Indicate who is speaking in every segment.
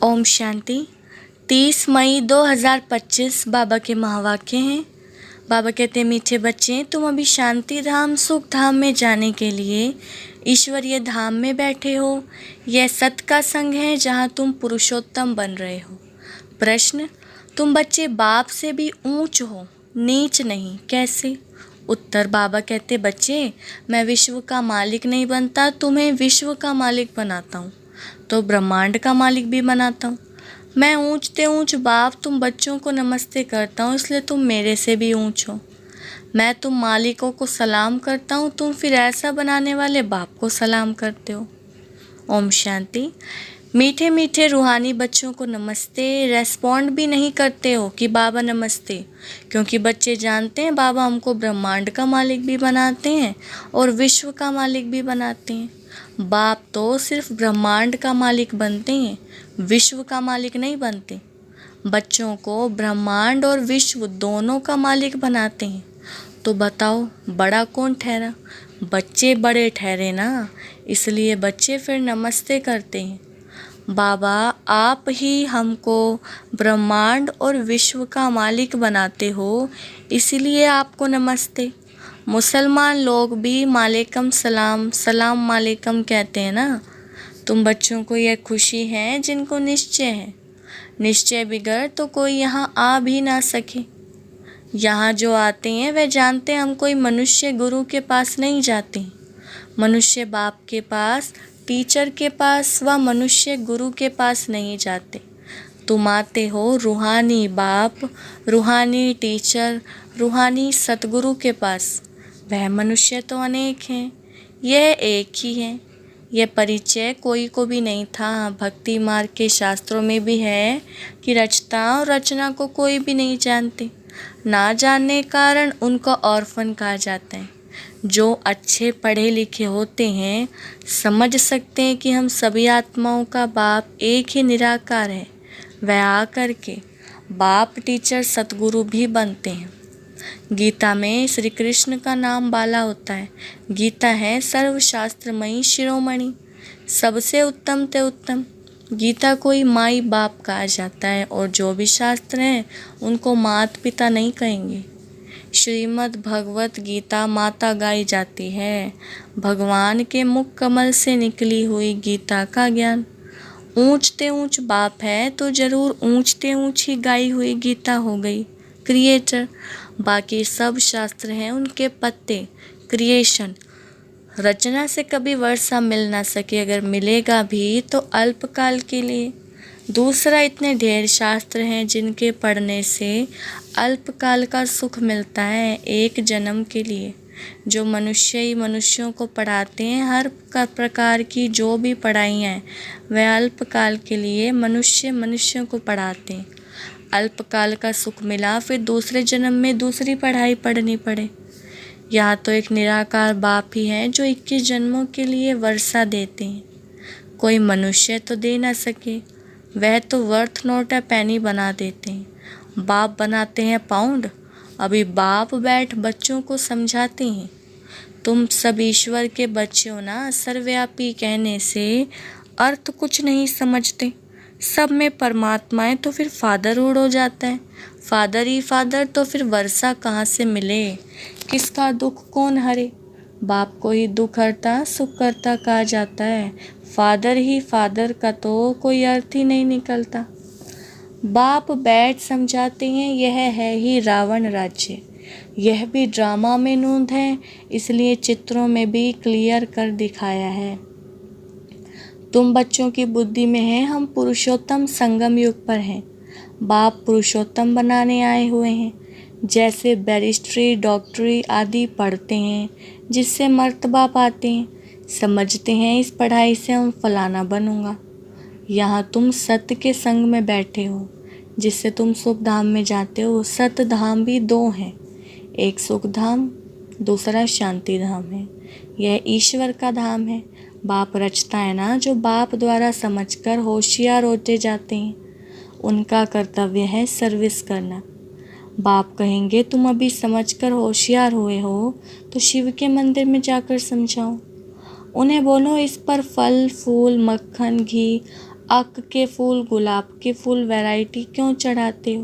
Speaker 1: ओम शांति। 30 मई 2025 बाबा के महावाक्य हैं। बाबा कहते हैं, मीठे बच्चे, तुम अभी शांति धाम सुख धाम में जाने के लिए ईश्वरीय धाम में बैठे हो। यह सत का संग है जहाँ तुम पुरुषोत्तम बन रहे हो। प्रश्न, तुम बच्चे बाप से भी ऊंच हो, नीच नहीं, कैसे? उत्तर, बाबा कहते, बच्चे, मैं विश्व का मालिक नहीं बनता, तुम्हें विश्व का मालिक बनाता हूँ, तो ब्रह्मांड का मालिक भी बनाता हूँ। मैं ऊंचते ऊंच बाप तुम बच्चों को नमस्ते करता हूँ, इसलिए तुम मेरे से भी ऊंच हो। मैं तुम मालिकों को सलाम करता हूँ, तुम फिर ऐसा बनाने वाले बाप को सलाम करते हो। ओम शांति। मीठे मीठे रूहानी बच्चों को नमस्ते। रेस्पॉन्ड भी नहीं करते हो कि बाबा नमस्ते, क्योंकि बच्चे जानते हैं बाबा हमको ब्रह्मांड का मालिक भी बनाते हैं और विश्व का मालिक भी बनाते हैं। बाप तो सिर्फ ब्रह्मांड का मालिक बनते हैं, विश्व का मालिक नहीं बनते। बच्चों को ब्रह्मांड और विश्व दोनों का मालिक बनाते हैं। तो बताओ, बड़ा कौन ठहरा? बच्चे बड़े ठहरे ना, इसलिए बच्चे फिर नमस्ते करते हैं। बाबा, आप ही हमको ब्रह्मांड और विश्व का मालिक बनाते हो, इसीलिए आपको नमस्ते। मुसलमान लोग भी मालेकम सलाम, सलाम मालेकम कहते हैं ना। तुम बच्चों को यह खुशी है जिनको निश्चय है। निश्चय बिगड़ तो कोई यहाँ आ भी ना सके। यहाँ जो आते हैं वह जानते हैं हम कोई मनुष्य गुरु के पास नहीं जाते। मनुष्य बाप के पास, टीचर के पास व मनुष्य गुरु के पास नहीं जाते। तुम आते हो रूहानी बाप, रूहानी टीचर, रूहानी सतगुरु के पास। वह मनुष्य तो अनेक हैं, यह एक ही है। यह परिचय कोई को भी नहीं था। भक्ति मार्ग के शास्त्रों में भी है कि रचता और रचना को कोई भी नहीं जानते। ना जानने के कारण उनको ऑर्फन कहा जाता है। जो अच्छे पढ़े लिखे होते हैं समझ सकते हैं कि हम सभी आत्माओं का बाप एक ही निराकार है। वह आकर के बाप, टीचर, सतगुरु भी बनते हैं। गीता में श्री कृष्ण का नाम बाला होता है। गीता है सर्वशास्त्रमयी शिरोमणि, सबसे उत्तम ते उत्तम। गीता को ही माई बाप कहा जाता है, और जो भी शास्त्र हैं उनको माता पिता नहीं कहेंगे। श्रीमद् भगवत गीता माता गाई जाती है। भगवान के मुख कमल से निकली हुई गीता का ज्ञान। ऊंचते ऊंच बाप है तो जरूर ऊंचते ऊंच ही गाई हुई गीता हो गई, क्रिएटर। बाकी सब शास्त्र हैं उनके पत्ते, क्रिएशन। रचना से कभी वर्षा मिल ना सके, अगर मिलेगा भी तो अल्पकाल के लिए। दूसरा, इतने ढेर शास्त्र हैं जिनके पढ़ने से अल्पकाल का सुख मिलता है, एक जन्म के लिए। जो मनुष्य ही मनुष्यों को पढ़ाते हैं, हर प्रकार की जो भी पढ़ाइयाँ हैं वह अल्पकाल के लिए मनुष्य मनुष्यों को पढ़ाते हैं। अल्पकाल का सुख मिला, फिर दूसरे जन्म में दूसरी पढ़ाई पढ़नी पड़े। यहाँ तो एक निराकार बाप ही है जो 21 जन्मों के लिए वर्षा देते हैं। कोई मनुष्य तो दे ना सके, वह तो वर्थ नोट या पैनी बना देते हैं। बाप बनाते हैं पाउंड। अभी बाप बैठ बच्चों को समझाते हैं। तुम सब ईश्वर के बच्चे हो ना, सर्वव्यापी कहने से अर्थ कुछ नहीं समझते। सब में परमात्मा है तो फिर फादरहुड हो जाता है। फादर ही फादर तो फिर वर्षा कहाँ से मिले? किसका दुख कौन हरे? बाप को ही दुख हरता सुख करता कहा जाता है। फादर ही फादर का तो कोई अर्थ ही नहीं निकलता। बाप बैठ समझाते हैं, यह है ही रावण राज्य। यह भी ड्रामा में नूंद है, इसलिए चित्रों में भी क्लियर कर दिखाया है। तुम बच्चों की बुद्धि में है हम पुरुषोत्तम संगम युग पर हैं। बाप पुरुषोत्तम बनाने आए हुए हैं। जैसे बैरिस्ट्री, डॉक्टरी आदि पढ़ते हैं, जिससे मर्तबा पाते हैं, समझते हैं इस पढ़ाई से हम फलाना बनूंगा। यहाँ तुम सत्य के संग में बैठे हो, जिससे तुम सुख धाम में जाते हो। सत्य धाम भी दो हैं, एक सुख धाम, दूसरा शांति धाम है। यह ईश्वर का धाम है। बाप रचता है ना, जो बाप द्वारा समझकर होशियार होते जाते हैं, उनका कर्तव्य है सर्विस करना। बाप कहेंगे तुम अभी समझकर होशियार हुए हो तो शिव के मंदिर में जाकर समझाओ। उन्हें बोलो इस पर फल फूल मक्खन घी अक के फूल, गुलाब के फूल वैरायटी क्यों चढ़ाते हो?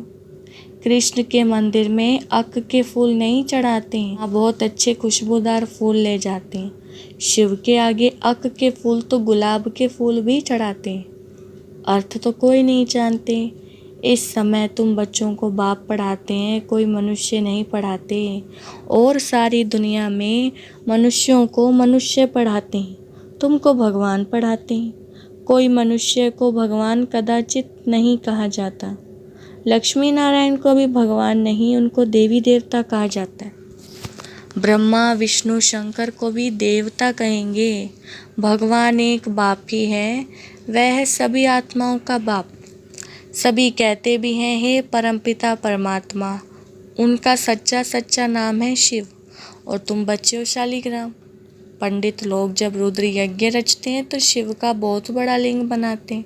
Speaker 1: कृष्ण के मंदिर में अक के फूल नहीं चढ़ाते हैं, वहाँ बहुत अच्छे खुशबूदार फूल ले जाते हैं। शिव के आगे अक के फूल तो गुलाब के फूल भी चढ़ाते हैं। अर्थ तो कोई नहीं जानते। इस समय तुम बच्चों को बाप पढ़ाते हैं, कोई मनुष्य नहीं पढ़ाते। और सारी दुनिया में मनुष्यों को मनुष्य पढ़ाते हैं, तुमको भगवान पढ़ाते हैं। कोई मनुष्य को भगवान कदाचित नहीं कहा जाता। लक्ष्मी नारायण को भी भगवान नहीं, उनको देवी देवता कहा जाता है। ब्रह्मा विष्णु शंकर को भी देवता कहेंगे। भगवान एक बाप ही है, वह है सभी आत्माओं का बाप। सभी कहते भी हैं हे परमपिता परमात्मा, उनका सच्चा नाम है शिव। और तुम बच्चे हो शालिग्राम। पंडित लोग जब रुद्र यज्ञ रचते हैं तो शिव का बहुत बड़ा लिंग बनाते हैं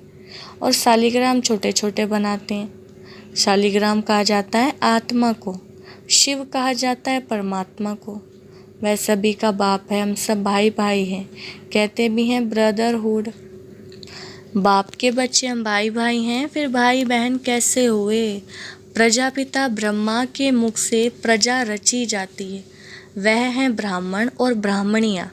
Speaker 1: और शालिग्राम छोटे छोटे बनाते हैं। शालिग्राम कहा जाता है आत्मा को, शिव कहा जाता है परमात्मा को। वह सभी का बाप है, हम सब भाई भाई हैं, कहते भी हैं ब्रदरहुड। बाप के बच्चे हम भाई भाई हैं, फिर भाई बहन कैसे हुए? प्रजापिता ब्रह्मा के मुख से प्रजा रची जाती है, वह हैं ब्राह्मण और ब्राह्मणियाँ।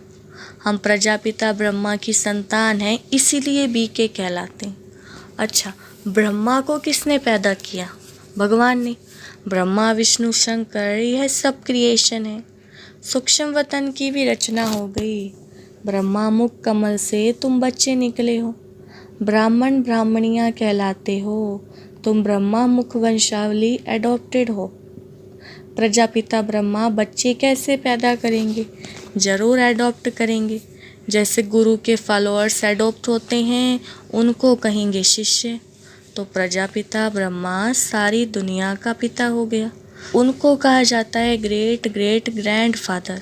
Speaker 1: हम प्रजापिता ब्रह्मा की संतान हैं, इसीलिए बीके कहलाते हैं। अच्छा, ब्रह्मा को किसने पैदा किया? भगवान ने। ब्रह्मा विष्णु शंकर यह सब क्रिएशन है। सूक्ष्म वतन की भी रचना हो गई। ब्रह्मा मुख कमल से तुम बच्चे निकले हो, ब्राह्मण ब्राह्मणियाँ कहलाते हो। तुम ब्रह्मा मुख वंशावली एडॉप्टेड हो। प्रजापिता ब्रह्मा बच्चे कैसे पैदा करेंगे? जरूर एडॉप्ट करेंगे। जैसे गुरु के फॉलोअर्स एडॉप्ट होते हैं, उनको कहेंगे शिष्य। तो प्रजापिता ब्रह्मा सारी दुनिया का पिता हो गया, उनको कहा जाता है great great grandfather.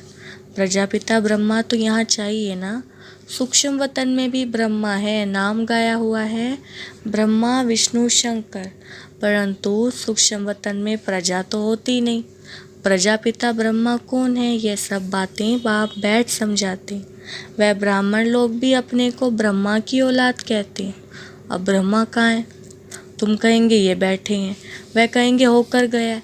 Speaker 1: Prajapita Brahma तो यहाँ चाहिए ना। सूक्ष्म वतन में भी ब्रह्मा है, नाम गाया हुआ है ब्रह्मा विष्णु शंकर, परंतु सूक्ष्म वतन में प्रजा तो होती नहीं। प्रजापिता ब्रह्मा कौन है, ये सब बातें बाप बैठ समझाते। वह ब्राह्मण लोग भी अपने को ब्रह्मा की औलाद कहते हैं। अब ब्रह्मा कहाँ है? तुम कहेंगे ये बैठे हैं, वह कहेंगे होकर गया।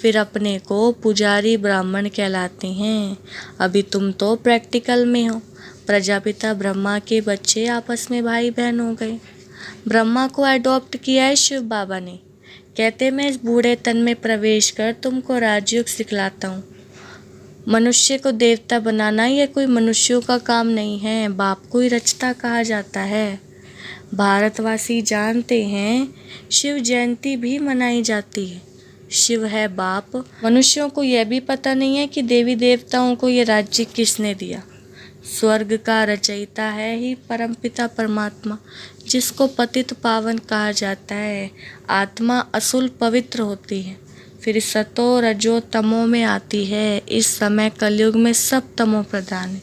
Speaker 1: फिर अपने को पुजारी ब्राह्मण कहलाते हैं। अभी तुम तो प्रैक्टिकल में हो। प्रजापिता ब्रह्मा के बच्चे आपस में भाई बहन हो गए। ब्रह्मा को अडॉप्ट किया है शिव बाबा ने। कहते मैं इस बूढ़े तन में प्रवेश कर तुमको राजयोग सिखलाता हूँ। मनुष्य को देवता बनाना यह कोई मनुष्यों का काम नहीं है, बाप को ही रचता कहा जाता है। भारतवासी जानते हैं शिव जयंती भी मनाई जाती है। शिव है बाप। मनुष्यों को यह भी पता नहीं है कि देवी देवताओं को यह राज्य किसने दिया। स्वर्ग का रचयिता है ही परमपिता परमात्मा, जिसको पतित पावन कहा जाता है। आत्मा असुल पवित्र होती है, फिर सतो रजो तमो में आती है। इस समय कलयुग में सब तमो प्रधान है,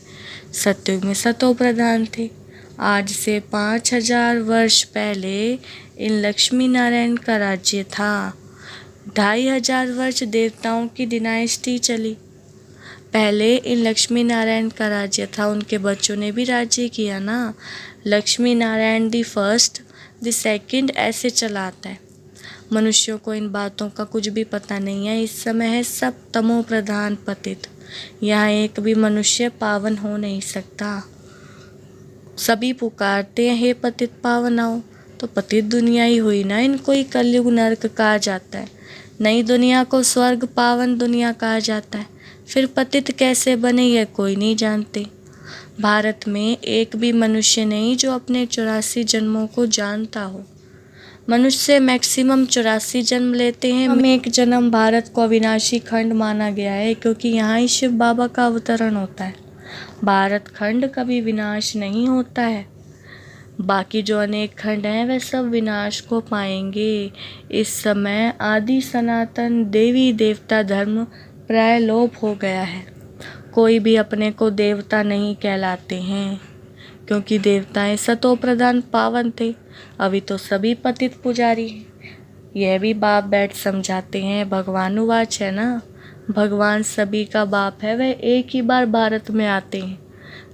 Speaker 1: सतयुग में सतो प्रधान थे। आज से 5000 वर्ष पहले इन लक्ष्मी नारायण का राज्य था। 2500 वर्ष देवताओं की डिनाइस्टी चली। पहले इन लक्ष्मी नारायण का राज्य था, उनके बच्चों ने भी राज्य किया ना। Lakshmi Narayan the first the second ऐसे चला आता है। मनुष्यों को इन बातों का कुछ भी पता नहीं है। इस समय है सब तमो प्रधान पतित। यहाँ एक भी मनुष्य पावन हो नहीं सकता। सभी पुकारते हैं हे पतित पावन आओ, तो पतित दुनिया ही हुई ना। इनको ही कलयुग नरक कहा जाता है। नई दुनिया को स्वर्ग पावन दुनिया कहा जाता है। फिर पतित कैसे बने यह कोई नहीं जानते। भारत में एक भी मनुष्य नहीं जो अपने 84 जन्मों को जानता हो। मनुष्य मैक्सिमम 84 जन्म लेते हैं। हम एक जन्म भारत को अविनाशी खंड माना गया है, क्योंकि यहाँ ही शिव बाबा का अवतरण होता है। भारत खंड कभी विनाश नहीं होता है। बाकी जो अनेक खंड हैं वह सब विनाश को पाएंगे। इस समय आदि सनातन देवी देवता धर्म प्राय लोप हो गया है। कोई भी अपने को देवता नहीं कहलाते हैं, क्योंकि देवताएं सतो प्रधान पावन थे। अभी तो सभी पतित पुजारी हैं। यह भी बाप बैठ समझाते हैं। भगवानुवाच है ना, भगवान सभी का बाप है। वह एक ही बार भारत में आते हैं।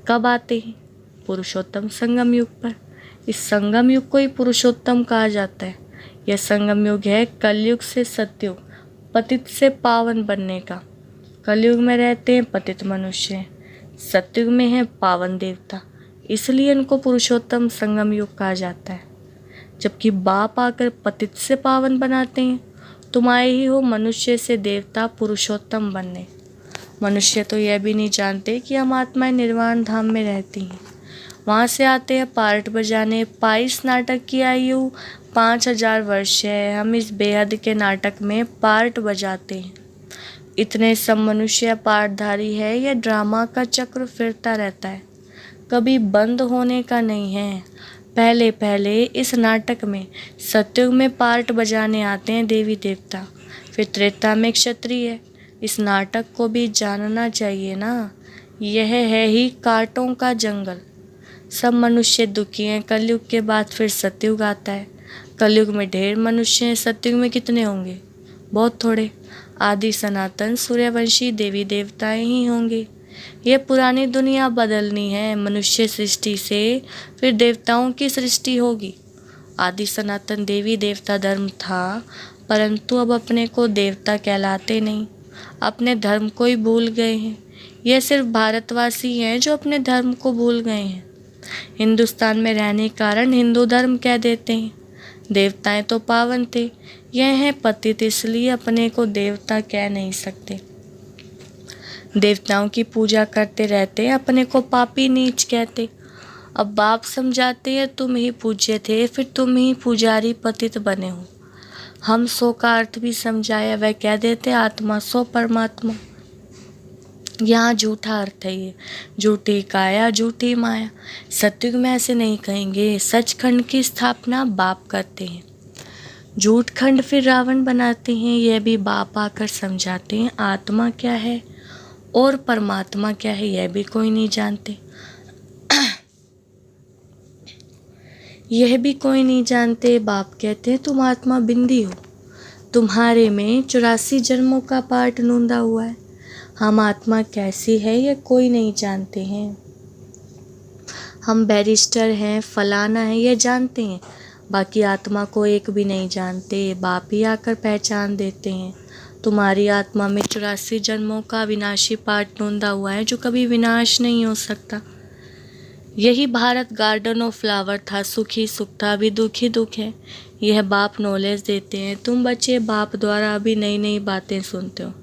Speaker 1: कब आते हैं? पुरुषोत्तम संगम युग पर। इस संगम युग को ही पुरुषोत्तम कहा जाता है। यह संगम युग है कलयुग से सतयुग, पतित से पावन बनने का। कलयुग में रहते हैं पतित मनुष्य, सतयुग में है पावन देवता, इसलिए इनको पुरुषोत्तम संगम युग कहा जाता है। जबकि बाप आकर पतित से पावन बनाते हैं, तुम आए ही हो मनुष्य से देवता पुरुषोत्तम बनने। मनुष्य तो यह भी नहीं जानते कि हम आत्माएं निर्वाण धाम में रहती हैं। वहाँ से आते हैं पार्ट बजाने। पाइस नाटक की आयु 5000 वर्ष है। हम इस बेहद के नाटक में पार्ट बजाते हैं। इतने सब मनुष्य पार्टधारी है। यह ड्रामा का चक्र फिरता रहता है, कभी बंद होने का नहीं है। पहले पहले इस नाटक में सतयुग में पार्ट बजाने आते हैं देवी देवता, फिर त्रेता में क्षत्रिय। इस नाटक को भी जानना चाहिए ना। यह है ही कांटों का जंगल। सब मनुष्य दुखी हैं। कलयुग के बाद फिर सतयुग आता है। कलयुग में ढेर मनुष्य हैं, सतयुग में कितने होंगे? बहुत थोड़े। आदि सनातन सूर्यवंशी देवी देवताएं ही होंगे। यह पुरानी दुनिया बदलनी है। मनुष्य सृष्टि से फिर देवताओं की सृष्टि होगी। आदि सनातन देवी देवता धर्म था, परंतु अब अपने को देवता कहलाते नहीं, अपने धर्म को ही भूल गए हैं। यह सिर्फ भारतवासी हैं जो अपने धर्म को भूल गए हैं। हिंदुस्तान में रहने के कारण हिंदू धर्म कह देते हैं। देवताएं तो पावन थे, यह हैं पतित, इसलिए अपने को देवता कह नहीं सकते। देवताओं की पूजा करते रहते, अपने को पापी नीच कहते। अब बाप समझाते हैं तुम ही पूज्य थे, फिर तुम ही पुजारी पतित बने हो। हम सो का अर्थ भी समझाया, वह कह देते आत्मा सो परमात्मा। यहाँ झूठा अर्थ है, ये झूठी काया झूठी माया। सतयुग में ऐसे नहीं कहेंगे। सचखंड की स्थापना बाप करते हैं, झूठ खंड फिर रावण बनाते हैं। यह भी बाप आकर समझाते हैं। आत्मा क्या है और परमात्मा क्या है यह भी कोई नहीं जानते। यह भी कोई नहीं जानते। बाप कहते हैं तुम आत्मा बिंदी हो, तुम्हारे में 84 जन्मों का पाठ नूंदा हुआ है। हम आत्मा कैसी है यह कोई नहीं जानते हैं। हम बैरिस्टर हैं, फलाना है, यह जानते हैं, बाकी आत्मा को एक भी नहीं जानते। बाप ही आकर पहचान देते हैं। तुम्हारी आत्मा में 84 जन्मों का विनाशी पाठ नूंदा हुआ है जो कभी विनाश नहीं हो सकता। यही भारत गार्डन ऑफ फ्लावर था, सुखी सुख था, अभी दुखी दुख है। यह बाप नॉलेज देते हैं। तुम बच्चे बाप द्वारा अभी नई नई बातें सुनते हो।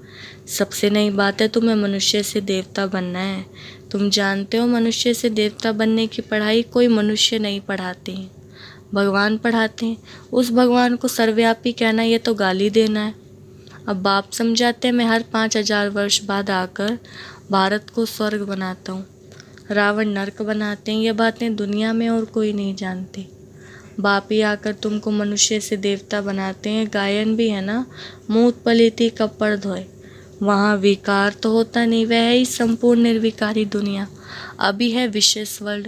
Speaker 1: सबसे नई बात है तुम्हें मनुष्य से देवता बनना है। तुम जानते हो मनुष्य से देवता बनने की पढ़ाई कोई मनुष्य नहीं पढ़ाते हैं, भगवान पढ़ाते हैं। उस भगवान को सर्वव्यापी कहना यह तो गाली देना है। अब बाप समझाते हैं मैं हर 5000 वर्ष बाद आकर भारत को स्वर्ग बनाता हूँ, रावण नरक बनाते हैं। ये बातें दुनिया में और कोई नहीं जानते। बाप ही आकर तुमको मनुष्य से देवता बनाते हैं। गायन भी है ना, मूत पलीती कपड़ धोए। वहाँ विकार तो होता नहीं, वह है ही संपूर्ण निर्विकारी दुनिया। अभी है विशेष वर्ल्ड।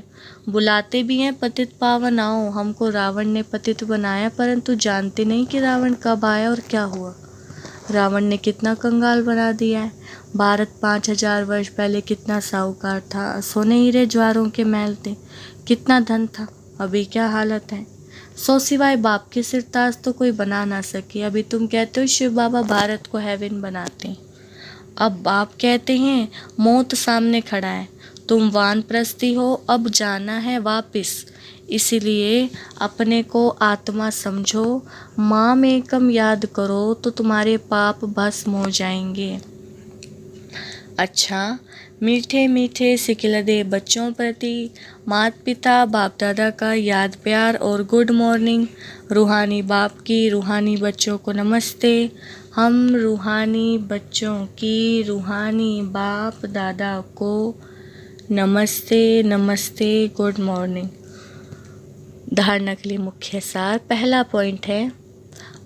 Speaker 1: बुलाते भी हैं पतित पावन आओ। हमको रावण ने पतित बनाया, परंतु जानते नहीं कि रावण कब आया और क्या हुआ। रावण ने कितना कंगाल बना दिया है। भारत 5000 वर्ष पहले कितना साहूकार था, सोने हीरे ज्वारों के महल थे, कितना धन था। अभी क्या हालत है। सो सिवाय बाप के सिरताज तो कोई बना ना सके। अभी तुम कहते हो शिव बाबा भारत को हेवन बनाते हैं। अब बाप कहते हैं मौत सामने खड़ा है, तुम वानप्रस्थी हो, अब जाना है वापिस। इसीलिए अपने को आत्मा समझो, माम एकम याद करो तो तुम्हारे पाप भस्म हो जाएंगे। अच्छा, मीठे मीठे सिकिलदे बच्चों प्रति माता पिता बाप दादा का याद प्यार और गुड मॉर्निंग। रूहानी बाप की रूहानी बच्चों को नमस्ते। हम रूहानी बच्चों की रूहानी बाप दादा को नमस्ते नमस्ते, गुड मॉर्निंग। धारणा के लिए मुख्य सार। पहला पॉइंट है,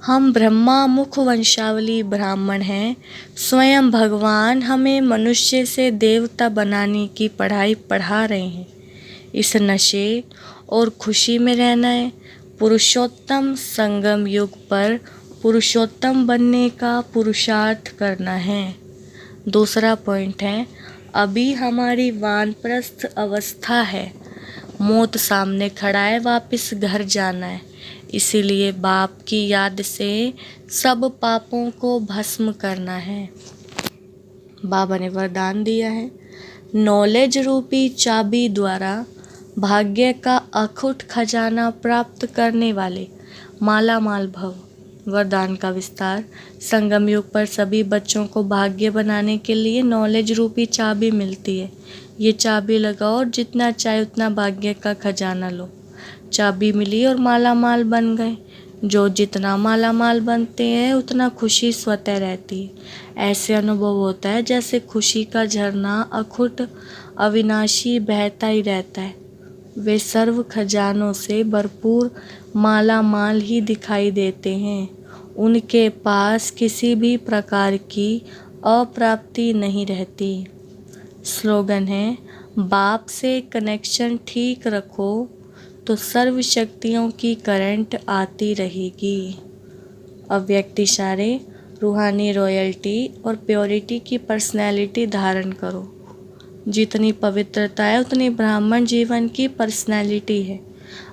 Speaker 1: हम ब्रह्मा मुख वंशावली ब्राह्मण हैं। स्वयं भगवान हमें मनुष्य से देवता बनाने की पढ़ाई पढ़ा रहे हैं। इस नशे और खुशी में रहना है। पुरुषोत्तम संगम युग पर पुरुषोत्तम बनने का पुरुषार्थ करना है। दूसरा पॉइंट है, अभी हमारी वानप्रस्थ अवस्था है। मौत सामने खड़ा है, वापस घर जाना है, इसीलिए बाप की याद से सब पापों को भस्म करना है। बाबा ने वरदान दिया है, नॉलेज रूपी चाबी द्वारा भाग्य का अखुट खजाना प्राप्त करने वाले माला माल भव। वरदान का विस्तार, संगम युग पर सभी बच्चों को भाग्य बनाने के लिए नॉलेज रूपी चाबी मिलती है। ये चाबी लगाओ और जितना चाहे उतना भाग्य का खजाना लो। चाबी मिली और माला माल बन गए। जो जितना माला माल बनते हैं उतना खुशी स्वतः रहती है। ऐसे अनुभव होता है जैसे खुशी का झरना अखुट अविनाशी बहता ही रहता है। वे सर्व खजानों से भरपूर माला माल ही दिखाई देते हैं। उनके पास किसी भी प्रकार की अप्राप्ति नहीं रहती। स्लोगन है, बाप से कनेक्शन ठीक रखो तो सर्व शक्तियों की करंट आती रहेगी। अव्यक्त इशारे, रूहानी रॉयल्टी और प्योरिटी की पर्सनैलिटी धारण करो। जितनी पवित्रता है उतनी ब्राह्मण जीवन की पर्सनैलिटी है।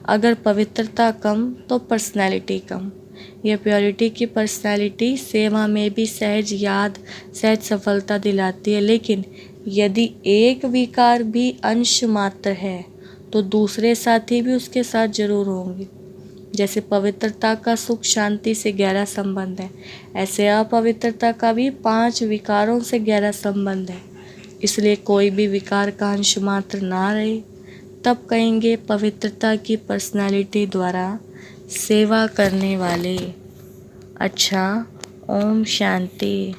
Speaker 1: अगर पवित्रता कम तो पर्सनैलिटी कम। यह प्योरिटी की पर्सनैलिटी सेवा में भी सहज याद, सहज सफलता दिलाती है। लेकिन यदि एक विकार भी अंश मात्र है तो दूसरे साथी भी उसके साथ जरूर होंगे। जैसे पवित्रता का सुख शांति से गहरा संबंध है, ऐसे अपवित्रता का भी 5 विकारों से गहरा संबंध है। इसलिए कोई भी विकार का अंश मात्र ना रहे, तब कहेंगे पवित्रता की पर्सनालिटी द्वारा सेवा करने वाले। अच्छा, ओम शांति।